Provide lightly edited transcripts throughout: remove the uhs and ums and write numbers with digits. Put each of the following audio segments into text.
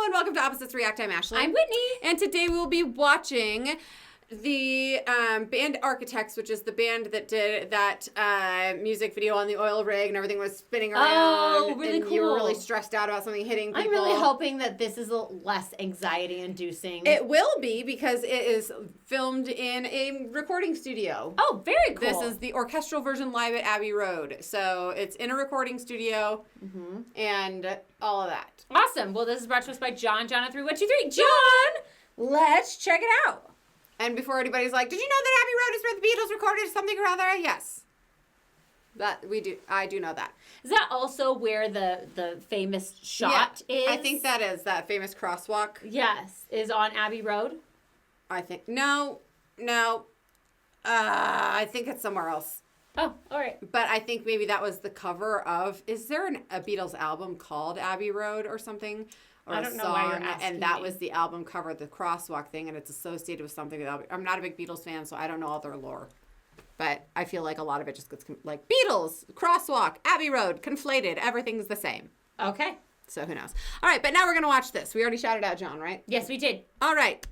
and welcome to Opposites React. I'm Ashley. I'm Whitney. And today we'll be watching the band Architects, which is the band that did that music video on the oil rig and everything was spinning around. Oh, really and cool. You were really stressed out about something hitting people. I'm really hoping that this is less anxiety-inducing. It will be because it is filmed in a recording studio. Oh, very cool. This is the orchestral version live at Abbey Road. So it's in a recording studio and all of that. Awesome. Well, this is brought to us by John. John at 3123. John, let's check it out. And before anybody's like, did you know that Abbey Road is where the Beatles recorded something or other? Yes. That we do. I do know that. Is that also where the famous shot is? I think that is that famous crosswalk. Yes, is on Abbey Road. I think. No. I think it's somewhere else. Oh, all right. But I think maybe that was the cover of, is there a Beatles album called Abbey Road or something? Or I don't know why you're asking and that me. was the album cover, the crosswalk thing, and it's associated with something. I'm not a big Beatles fan, so I don't know all their lore. But I feel like a lot of it just gets like Beatles, crosswalk, Abbey Road, conflated. Everything's the same. Okay. So who knows? All right, but now we're going to watch this. We already shouted out John, right? Yes, we did. All right.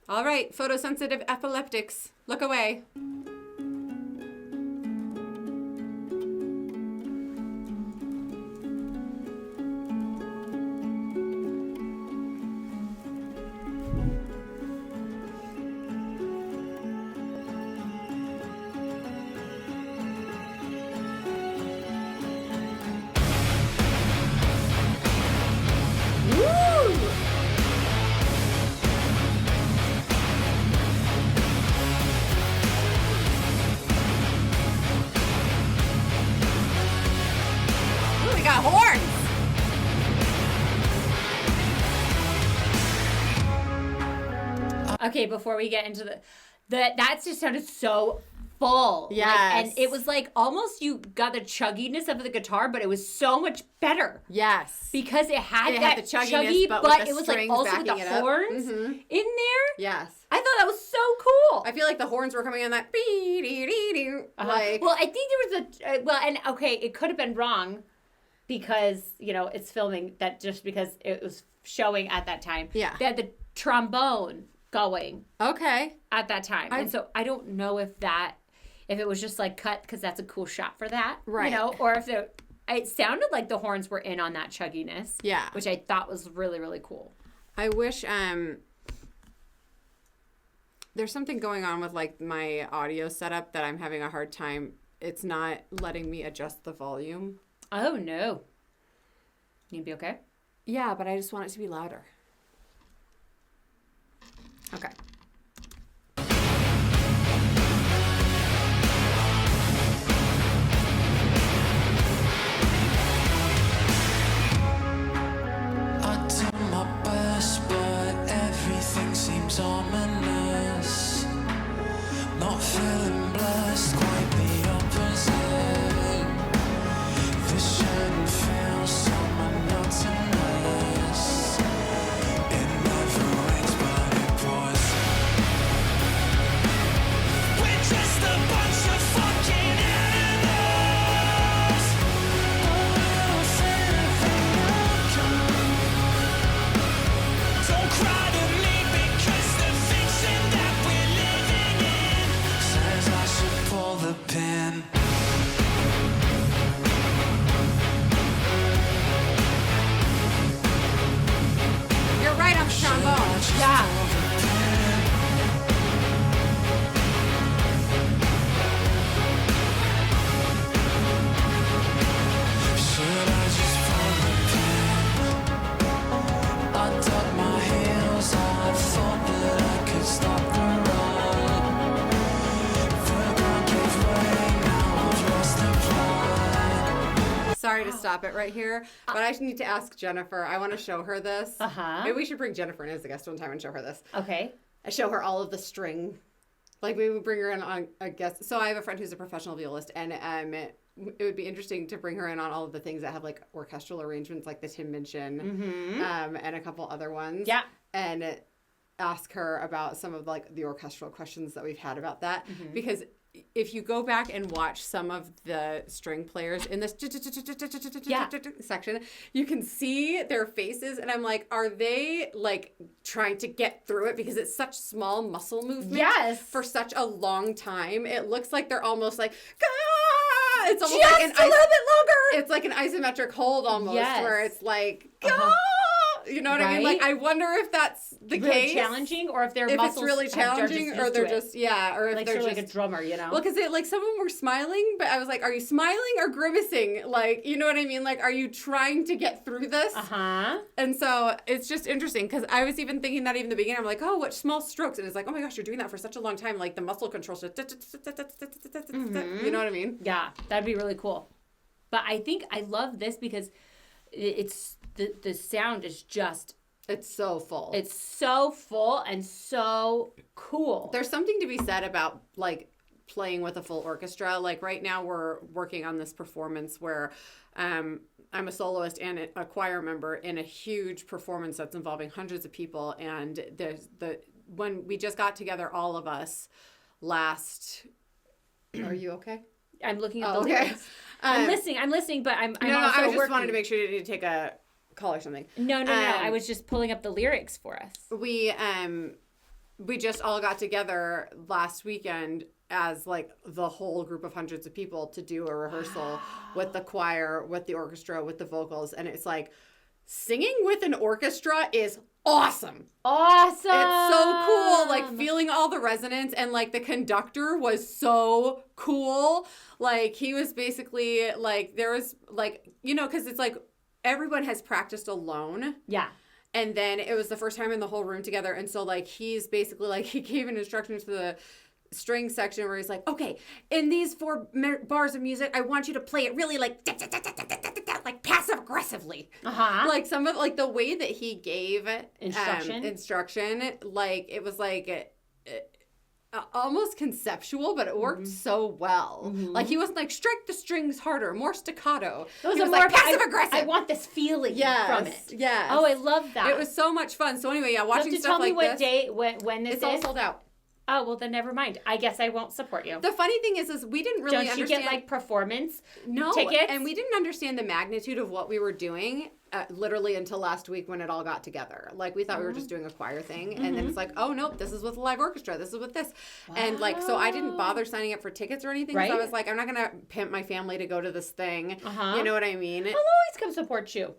All right, photosensitive epileptics. Look away. Ooh, we got horns. Okay, before we get into that just sounded so full. Yes. Like, and it was like almost you got the chugginess of the guitar, but it was so much better. Yes. Because it had It that had the chugginess, chuggy, but but with the it was like strings also with the backing it up. horns Mhm. in there. Yes. I thought that was so cool. I feel like the horns were coming on that like Well, I think there was and okay, it could have been wrong because, it's filming that just because it was showing at that time. Yeah. They had the trombone going okay. at that time. And so I don't know if it was just like cut because that's a cool shot for that. Right. Or if it sounded like the horns were in on that chugginess. Yeah. Which I thought was really, really cool. I wish there's something going on with like my audio setup that I'm having a hard time. It's not letting me adjust the volume. Oh, no. You'd be okay? Yeah, but I just want it to be louder. Okay. I do my best, but everything seems ominous. Not feeling blessed, quite the opposite. This shouldn't feel so monotonous. It never rains, but it pours. We're just a bunch of fucking animals. Don't cry to me because the fiction that we're living in says I should pull the pin. You're right on the trombone. Yeah. Should I just pull the pin? I dug my heels, I thought that I could stop the run. The ground gave way, now I've lost the plot. Sorry to stop it right here, but I need to ask Jennifer. I want to show her this. Uh-huh. Maybe we should bring Jennifer in as a guest one time and show her this. Okay. I show her all of the string. Like we would bring her in on a guest. So I have a friend who's a professional violist, and it would be interesting to bring her in on all of the things that have like orchestral arrangements, like the Tim Minchin, and a couple other ones. Yeah. And ask her about some of like the orchestral questions that we've had about that because if you go back and watch some of the string players in this section, you can see their faces, and I'm like, are they like trying to get through it because it's such small muscle movement? Yes. For such a long time, it looks like they're almost like. It's almost Just like a little bit longer. It's like an isometric hold almost, Yes. where it's like, you know what I Right? mean? Like, I wonder if that's the Really case. challenging, or if their If muscles it's really are challenging, just or used they're to it. just or if like they're sort of just like a drummer, you know? well, because like some of them were smiling, but I was like, are you smiling or grimacing? Like, you know what I mean? Like, are you trying to get through this? And so it's just interesting because I was even thinking that even in the beginning, I'm like, oh, what small strokes? And it's like, oh my gosh, you're doing that for such a long time. Like the muscle control, you know what I mean? Yeah, that'd be really cool. But I think I love this because it's the sound is just It's so full. it's so full and so cool. There's something to be said about like playing with a full orchestra. Like right now we're working on this performance where I'm a soloist and a choir member in a huge performance that's involving hundreds of people. And when we just got together, all of us last. Are you okay? I'm looking at the okay. lyrics. I'm listening, but I'm No, also I just working. wanted to make sure you didn't take a call or something. No. I was just pulling up the lyrics for us. We just all got together last weekend as like the whole group of hundreds of people to do a rehearsal with the choir, with the orchestra, with the vocals, and it's like singing with an orchestra is awesome. Awesome. It's so cool, like feeling all the resonance, and like the conductor was so cool. Like he was basically like there was like, you know, because it's like everyone has practiced alone. Yeah. And then it was the first time in the whole room together. And so, like, he's basically, like, he gave an instruction to the string section where he's like, okay, in these 4 bars of music, I want you to play it really, like passive-aggressively. Like, some of, like, the way that he gave instruction, like, it was, like... almost conceptual, but it worked so well. Like he wasn't like strike the strings harder, more staccato. It was he was more like passive aggressive. I want this feeling from it. Yes. Oh, I love that. It was so much fun. So anyway, yeah, watching you have to stuff tell me like what this. day when this It's is. all sold out. Oh, well then never mind. I guess I won't support you. The funny thing is we didn't really Don't you understand. get like performance no tickets? And we didn't understand the magnitude of what we were doing literally until last week when it all got together. Like we thought we were just doing a choir thing, and then it's like, oh nope, this is with a live orchestra. This is with this, and like so I didn't bother signing up for tickets or anything. Right. So I was like, I'm not gonna pimp my family to go to this thing. You know what I mean? I'll always come support you.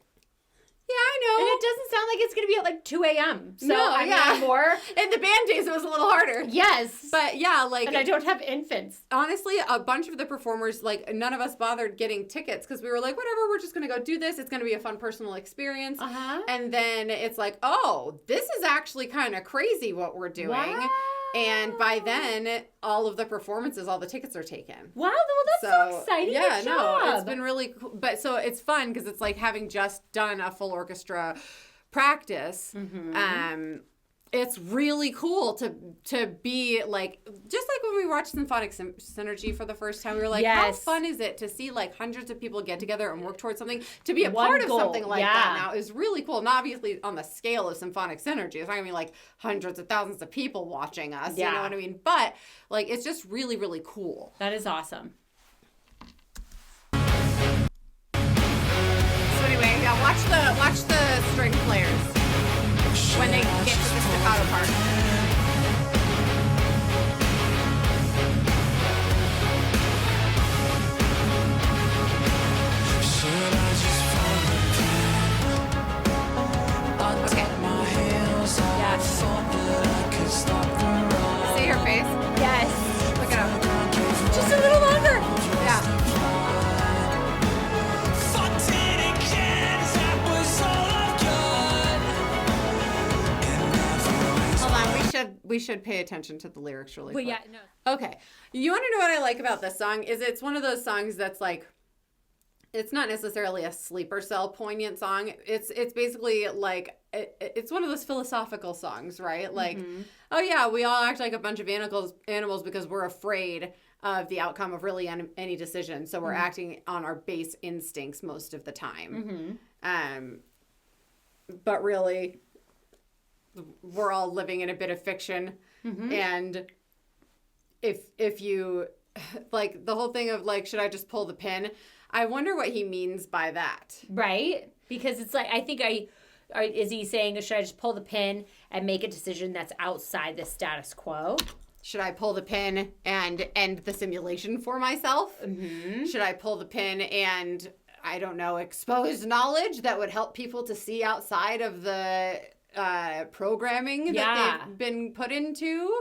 Yeah, I know. And it doesn't sound like it's going to be at like 2 a.m. So No, I'm yeah. not more. In the band days, it was a little harder. Yes. But yeah, like And I don't have infants. honestly, a bunch of the performers, like none of us bothered getting tickets because we were like, whatever, we're just gonna go do this. It's gonna be a fun personal experience. And then it's like, oh, this is actually kind of crazy what we're doing. Wow. And by then, all of the performances, all the tickets are taken. Wow, well, that's so exciting. Yeah, Good no, job. it's been really cool. But so it's fun because it's like having just done a full orchestra practice. It's really cool to be like, just like when we watched Symphonic Synergy for the first time, we were like, how Yes. fun is it to see like hundreds of people get together and work towards something, to be a One part of goal, something like yeah. that now is really cool. And obviously on the scale of Symphonic Synergy, it's not gonna be like hundreds of thousands of people watching us, you know Yeah. what I mean? But like, it's just really, really cool. That is awesome. So anyway, yeah, watch the string players when they get to the staccato part. Should I just follow I tucked my heels. I thought that I could stop the run. See her face? Yes. Look at her. Just a little longer. Yeah. For 10 cans, that was all I've got. And never Hold on, we should pay attention to the lyrics really But quick. yeah, no. Okay. You want to know what I like about this song? Is it's one of those songs that's like, it's not necessarily a sleeper cell poignant song. It's basically like, it's one of those philosophical songs, right? Like, oh yeah, we all act like a bunch of animals because we're afraid of the outcome of really any decision. So we're acting on our base instincts most of the time. But really, we're all living in a bit of fiction. And if you like the whole thing of like, should I just pull the pin? I wonder what he means by that. Right? Because it's like, I think is he saying, should I just pull the pin and make a decision that's outside the status quo? Should I pull the pin and end the simulation for myself? Mm-hmm. Should I pull the pin and, I don't know, expose knowledge that would help people to see outside of the programming that they've been put into?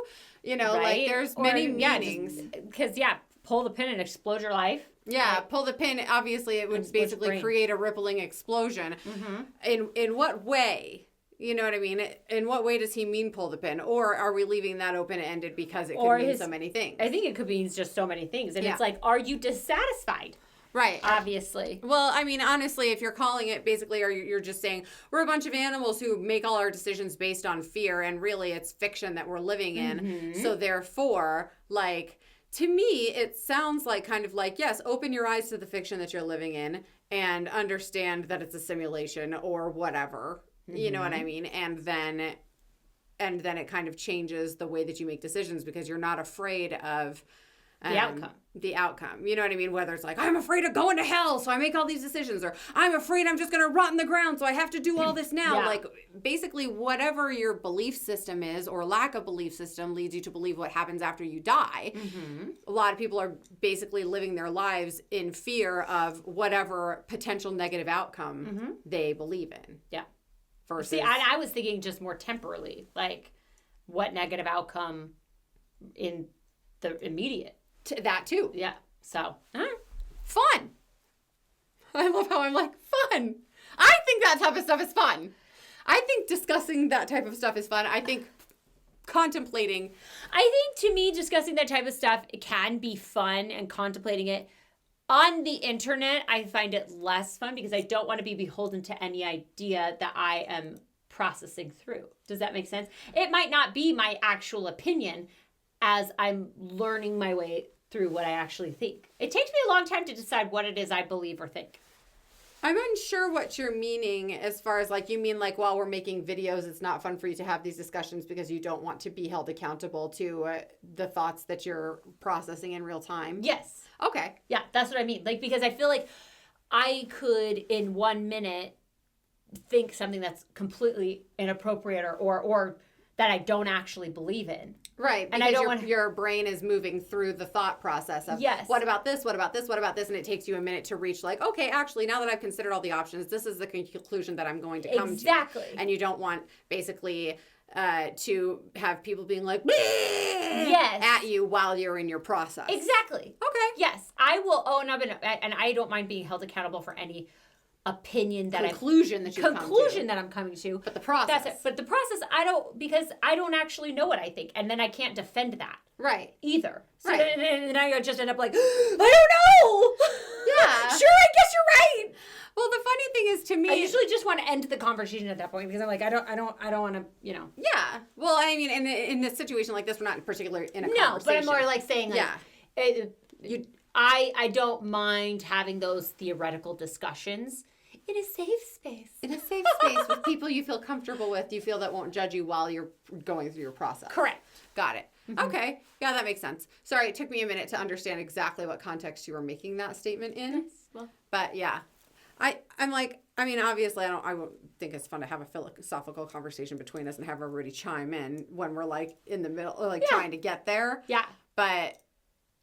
You know, Right? like there's many meanings. Because, pull the pin and explode your life. Yeah, pull the pin. Obviously, it would Explode basically brain. create a rippling explosion. Mm-hmm. In what way? You know what I mean? In what way does he mean pull the pin? Or are we leaving that open-ended because it could mean so many things? I think it could mean just so many things. And Yeah. it's like, are you dissatisfied? Right. Obviously. Well, I mean, honestly, if you're calling it basically, or you're just saying, we're a bunch of animals who make all our decisions based on fear, and really it's fiction that we're living in. Mm-hmm. So therefore, like, to me, it sounds like kind of like, yes, open your eyes to the fiction that you're living in and understand that it's a simulation or whatever. You know what I mean? And then it kind of changes the way that you make decisions because you're not afraid of the outcome. You know what I mean? Whether it's like, I'm afraid of going to hell, so I make all these decisions, or I'm afraid I'm just going to rot in the ground, so I have to do all this now. Yeah. Like, basically, whatever your belief system is or lack of belief system leads you to believe what happens after you die. Mm-hmm. A lot of people are basically living their lives in fear of whatever potential negative outcome they believe in. Yeah. Versus, See, I was thinking just more temporally, like what negative outcome in the immediate. that too. Yeah. So, Fun. I love how I'm like, fun. I think that type of stuff is fun. I think discussing that type of stuff is fun. I think contemplating. I think to me, discussing that type of stuff, it can be fun, and contemplating it on the internet, I find it less fun because I don't want to be beholden to any idea that I am processing through. Does that make sense? It might not be my actual opinion as I'm learning my way through what I actually think. It takes me a long time to decide what it is I believe or think. I'm unsure what you're meaning as far as like, you mean like while we're making videos, it's not fun for you to have these discussions because you don't want to be held accountable to the thoughts that you're processing in real time? Yes. Okay. Yeah, that's what I mean. Like, because I feel like I could in 1 minute think something that's completely inappropriate or that I don't actually believe in. Right, And because I don't want your brain is moving through the thought process of, Yes. what about this, what about this, what about this, and it takes you a minute to reach like, okay, actually, now that I've considered all the options, this is the conclusion that I'm going to come Exactly. to. And you don't want, basically, to have people being like, Yes. at you while you're in your process. Exactly. Okay. Yes, I will own up, and I don't mind being held accountable for any opinion that Conclusion that you conclusion that I'm coming to. But the process. That's it. But the process, because I don't actually know what I think, and then I can't defend that Right. either. So Right. then I just end up like, I don't know. Yeah. Sure, I guess you're right. Well, the funny thing is, to me, I usually just want to end the conversation at that point because I'm like, I don't want to, yeah. Well, I mean, in a situation like this, we're not in particular in a No, conversation. but I'm more like saying, like, Yeah. I don't mind having those theoretical discussions in a safe space. In a safe space with people you feel comfortable with, you feel that won't judge you while you're going through your process. Correct. Got it. Okay. Yeah, that makes sense. Sorry, it took me a minute to understand exactly what context you were making that statement in. Well, But yeah, I'm like, I mean, obviously, I won't think it's fun to have a philosophical conversation between us and have everybody chime in when we're like in the middle, or like trying to get there. yeah. But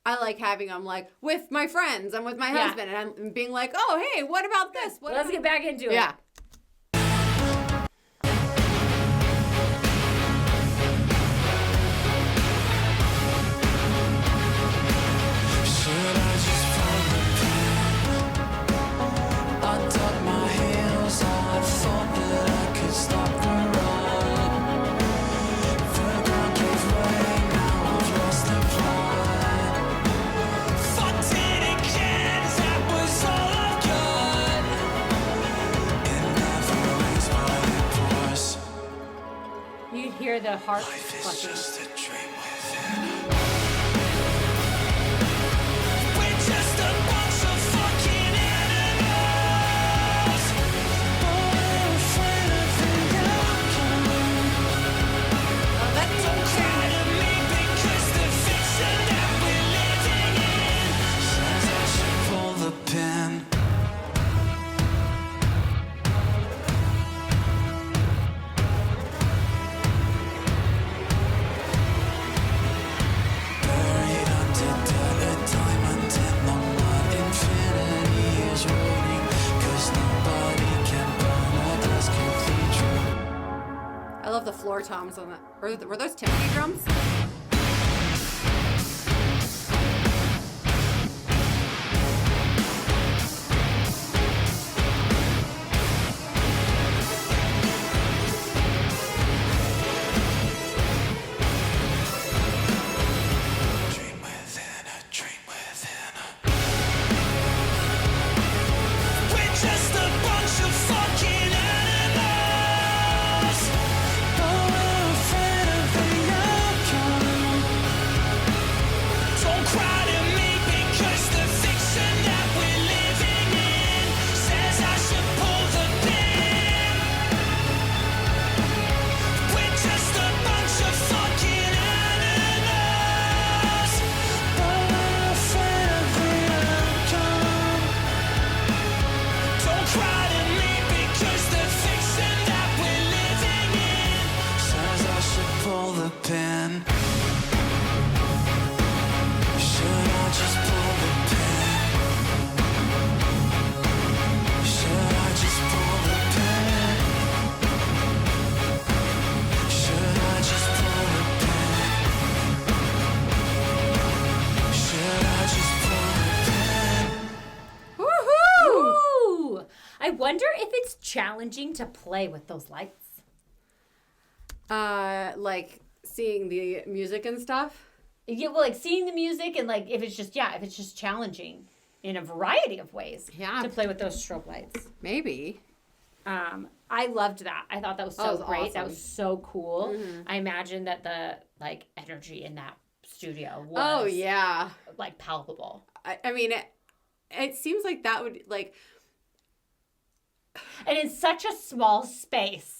I like having them like with my friends and with my husband, and I'm being like, oh, hey, what about this? What Let's about... get back into it. Yeah. Should I just follow the plan? I dug my heels, I thought that I could stop the run. The ground gave way, now I've lost the plot. Fucked it again, that was all I've got. It never rains but it pours. You'd hear the heart Life is clucking. just a dream within. We're just a bunch of fucking animals. We're afraid of the outcome. Don't cry to me because the fiction that we're living in more toms on that. Were those timpani drums? Dream within a dream within a. We're just a bunch of fucking animals. Oh, we're afraid of the outcome. Don't cry to me because the fiction that we're living in says I should pull the pin. We're just a bunch of fucking animals. But we're afraid of the outcome. Don't cry to me because the fiction that we're living in says I should pull the pin. Should I just pull the pin? Should I just pull the pin? Should I just pull the pin? Should I just pull the pin? Woohoo! Ooh. I wonder if it's challenging to play with those lights. Like seeing the music and stuff. Yeah, well, like seeing the music and like if it's just challenging in a variety of ways. Yeah. To play with those strobe lights. Maybe. I loved that. I thought that was so That was great. That awesome. was so cool. I imagine that the like energy in that studio was Oh yeah. like palpable. I mean, it seems like that would like. And in such a small space.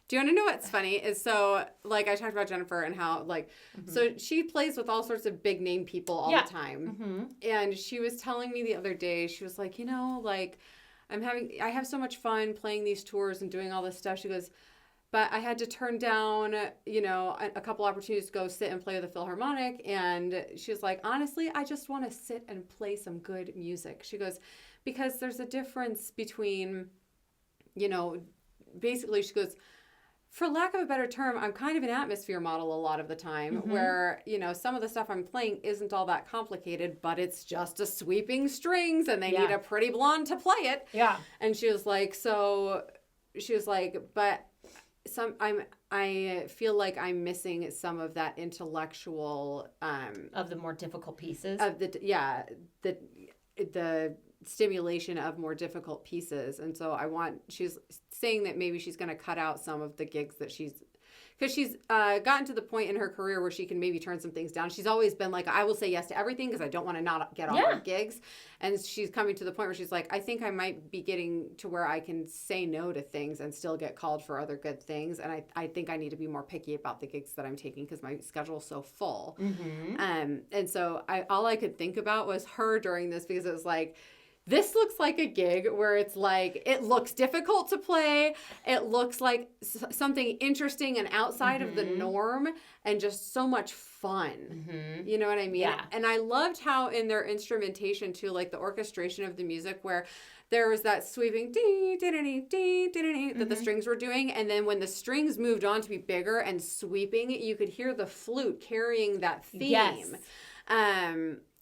Do you want to know what's funny? Is so like I talked about Jennifer and how like so she plays with all sorts of big name people all Yeah. the time, and she was telling me the other day, she was like, like I have so much fun playing these tours and doing all this stuff. She goes, but I had to turn down, a couple opportunities to go sit and play with the Philharmonic. And she was like, honestly, I just want to sit and play some good music. She goes, because there's a difference between, basically she goes, for lack of a better term, I'm kind of an atmosphere model a lot of the time where, some of the stuff I'm playing isn't all that complicated, but it's just a sweeping strings and they need a pretty blonde to play it. Yeah. And she was like, but I feel like I'm missing some of that intellectual Of the more difficult pieces. of the stimulation of more difficult pieces. And so she's saying that maybe she's going to cut out some of the gigs that because she's gotten to the point in her career where she can maybe turn some things down. She's always been like, I will say yes to everything because I don't want to not get on gigs. And she's coming to the point where she's like, I think I might be getting to where I can say no to things and still get called for other good things. And I think I need to be more picky about the gigs that I'm taking because my schedule is so full. And so all I could think about was her during this because it was like, this looks like a gig where it's like, it looks difficult to play. It looks like something interesting and outside of the norm and just so much fun. You know what I mean? Yeah. And I loved how in their instrumentation too, like the orchestration of the music where there was that sweeping dee, dee, dee, dee, dee, dee, that the strings were doing. And then when the strings moved on to be bigger and sweeping, you could hear the flute carrying that theme. Yes.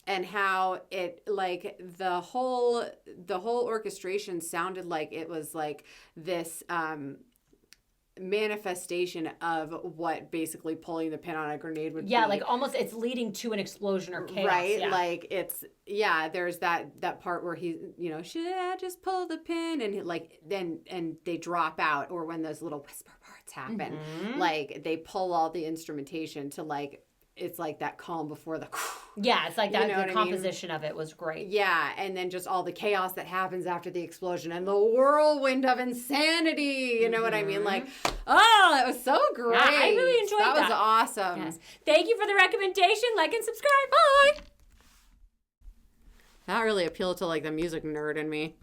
And how it like the whole orchestration sounded like it was like this manifestation of what basically pulling the pin on a grenade would be. Yeah, like almost it's leading to an explosion or chaos. Right? Yeah. Like it's there's that part where he, should I just pull the pin and and they drop out, or when those little whisper parts happen, like they pull all the instrumentation to like it's like that calm before the Yeah, it's like that. know what I The mean? composition of it was great. Yeah, and then just all the chaos that happens after the explosion and the whirlwind of insanity. You know what I mean? Like, oh, that was so great. Yeah, I really enjoyed that. that. Was awesome. Yes. Thank you for the recommendation. Like and subscribe. Bye. That really appealed to like the music nerd in me.